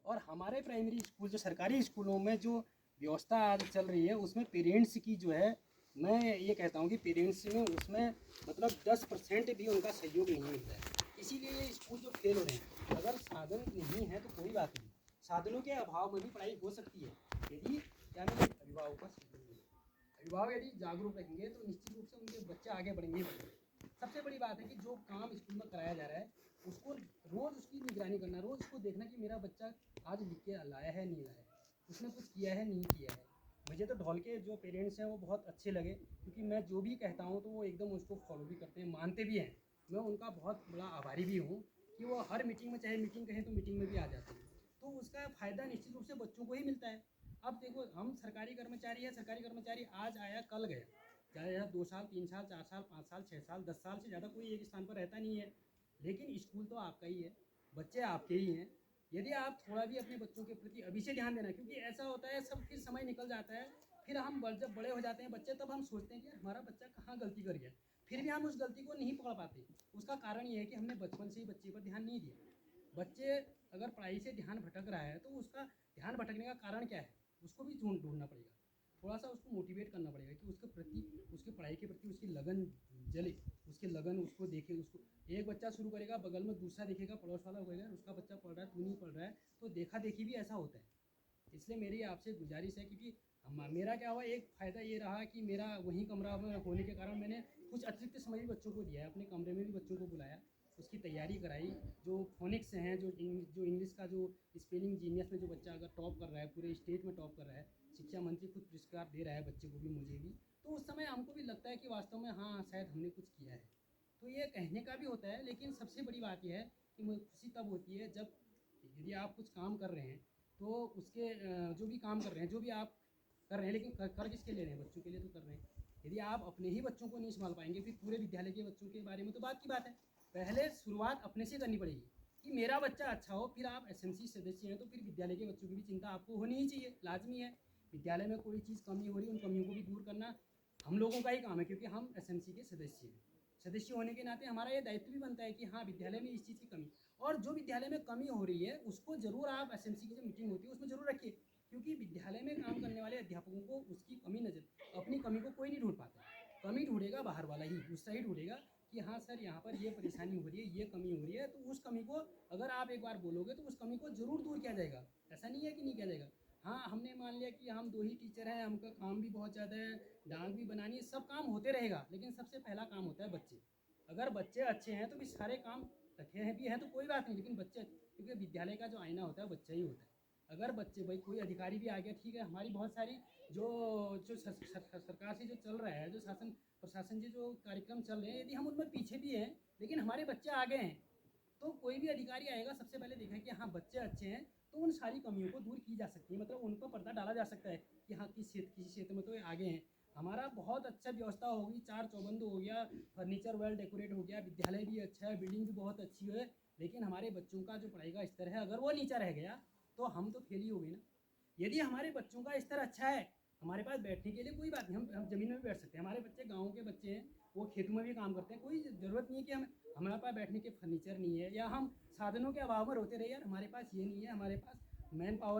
और हमारे primary school जो सरकारी स्कूलों में जो व्यवस्था आज चल रही है उसमें पेरेंट्स की जो है, मैं ये कहता हूँ कि पेरेंट्स में उसमें मतलब 10% भी उनका सहयोग नहीं मिलता है। इसीलिए ये स्कूल जो फेल हो रहे हैं। अगर साधन नहीं है तो कोई बात नहीं, साधनों के अभाव में भी पढ़ाई हो सकती है यदि क्या मैं अभिभावक यदि जागरूक रहेंगे तो निश्चित रूप से उनके बच्चे आगे बढ़ेंगे ही बढ़ेंगे। सबसे बड़ी बात है कि जो काम स्कूल में कराया जा रहा है उसको रोज़ उसकी निगरानी करना, रोज़ उसको देखना कि मेरा बच्चा आज लिख के लाया है नहीं लाया है, उसने कुछ किया है नहीं किया है। मुझे तो ढोल के जो पेरेंट्स हैं वो बहुत अच्छे लगे, क्योंकि मैं जो भी कहता हूँ तो वो एकदम उसको फॉलो भी करते हैं, मानते भी हैं। मैं उनका बहुत बड़ा आभारी भी हूँ कि वो हर मीटिंग में, चाहे मीटिंग कहें तो मीटिंग में भी आ जाते हैं। तो उसका फ़ायदा निश्चित रूप से बच्चों को ही मिलता है। अब देखो, हम सरकारी कर्मचारी हैं, सरकारी कर्मचारी आज आया कल गया, चाहे 2 साल 3 साल 4 साल 5 साल 6 साल 10 साल से ज़्यादा कोई एक स्थान पर रहता नहीं है। लेकिन स्कूल तो आपका ही है, बच्चे आपके ही हैं। यदि आप थोड़ा भी अपने बच्चों के प्रति अभी से ध्यान देना, क्योंकि ऐसा होता है सब फिर समय निकल जाता है, फिर हम जब बड़े हो जाते हैं बच्चे, तब हम सोचते हैं कि हमारा बच्चा कहाँ गलती कर गया, फिर भी हम उस गलती को नहीं पकड़ पाते। उसका कारण ये है कि हमने बचपन से ही बच्चे पर ध्यान नहीं दिया। बच्चे अगर पढ़ाई से ध्यान भटक रहा है तो उसका ध्यान भटकने का कारण क्या है, उसको भी ढूंढना पड़ेगा। थोड़ा सा उसको मोटिवेट करना पड़ेगा कि उसके प्रति, उसके पढ़ाई के प्रति उसकी लगन जले, उसके लगन उसको देखे। उसको एक बच्चा शुरू करेगा, बगल में दूसरा देखेगा, पड़ोस वाला होगा, उसका बच्चा पढ़ रहा है, तू नहीं पढ़ रहा है, तो देखा देखी भी ऐसा होता है। इसलिए मेरी आपसे गुजारिश है, क्योंकि मेरा क्या हुआ, एक फ़ायदा ये रहा कि मेरा वहीं कमरा में होने के कारण मैंने कुछ अतिरिक्त समय भी बच्चों को दिया है, अपने कमरे में भी बच्चों को बुलाया, उसकी तैयारी कराई। जो फोनिक्स हैं, जो इंग्लिश का जो स्पेलिंग जीनियस में जो बच्चा अगर टॉप कर रहा है, पूरे स्टेट में टॉप कर रहा है, शिक्षा मंत्री खुद पुरस्कार दे रहा है बच्चे को भी, मुझे भी, तो उस समय हमको भी लगता है कि वास्तव में हाँ शायद हमने कुछ किया है। तो ये कहने का भी होता है, लेकिन सबसे बड़ी बात यह है कि मुझे खुशी तब होती है जब, यदि आप कुछ काम कर रहे हैं तो उसके जो भी काम कर रहे हैं, जो भी आप कर रहे हैं, लेकिन कर किसके ले रहे हैं, बच्चों के लिए तो कर रहे हैं। यदि आप अपने ही बच्चों को नहीं संभाल पाएंगे, फिर पूरे विद्यालय के बच्चों के बारे में तो बात की बात है। पहले शुरुआत अपने से करनी पड़ेगी कि मेरा बच्चा अच्छा हो, फिर आप एसएमसी सदस्य हैं तो फिर विद्यालय के बच्चों की भी चिंता आपको होनी ही चाहिए, लाजमी है। विद्यालय में कोई चीज़ कमी हो रही है, उन कमियों को भी दूर करना हम लोगों का ही काम है, क्योंकि हम एसएमसी के सदस्य हैं। सदस्य होने के नाते हमारा ये दायित्व भी बनता है कि हाँ विद्यालय में इस चीज़ की कमी, और जो विद्यालय में कमी हो रही है उसको जरूर आप एसएमसी की जो मीटिंग होती है उसमें जरूर रखिए, क्योंकि विद्यालय में काम करने वाले अध्यापकों को उसकी कमी नजर, अपनी कमी को कोई नहीं ढूंढ पाता। कमी ढूंढेगा बाहर वाला ही, उससे ही ढूंढेगा कि हाँ सर यहाँ पर ये परेशानी हो रही है, ये कमी हो रही है, तो उस कमी को अगर आप एक बार बोलोगे तो उस कमी को जरूर दूर किया जाएगा। ऐसा नहीं है कि नहीं किया जाएगा। हाँ, हमने मान लिया कि हम 2 ही टीचर हैं, हमका काम भी बहुत ज़्यादा है, डांट भी बनानी है, सब काम होते रहेगा, लेकिन सबसे पहला काम होता है बच्चे। अगर बच्चे अच्छे हैं तो भी सारे काम रखे हैं भी हैं तो कोई बात नहीं, लेकिन बच्चे, क्योंकि विद्यालय का जो आईना होता है बच्चा ही होता है। अगर बच्चे, भाई कोई अधिकारी भी आ गया ठीक है, हमारी बहुत सारी जो जो सरकार से जो चल रहा है, जो शासन प्रशासन से जो कार्यक्रम चल रहे हैं, यदि हम उनमें पीछे भी हैं लेकिन हमारे बच्चे आगे हैं, तो कोई भी अधिकारी आएगा सबसे पहले देखा कि हाँ बच्चे अच्छे हैं, तो उन सारी कमियों को दूर की जा सकती है, मतलब उन पर पर्दा डाला जा सकता है कि हाँ किसी क्षेत्र में तो ये आगे हैं। हमारा बहुत अच्छा व्यवस्था होगी, 4 चौबंद हो गया, फर्नीचर वेल डेकोरेट हो गया, विद्यालय भी अच्छा है, बिल्डिंग भी बहुत अच्छी है, लेकिन हमारे बच्चों का जो पढ़ाई का स्तर है अगर वो नीचा रह गया तो हम तो फेल ही हो गए ना। यदि हमारे बच्चों का स्तर अच्छा है, हमारे पास बैठने के लिए कोई बात नहीं, हम ज़मीन में भी बैठ सकते हैं, हमारे बच्चे गाँव के बच्चे हैं, वो खेतों में भी काम करते हैं, कोई ज़रूरत नहीं है कि हमारे पास बैठने के फर्नीचर नहीं है, या हम साधनों के अभाव में रोते रहे यार हमारे पास ये नहीं है, हमारे पास मैन पावर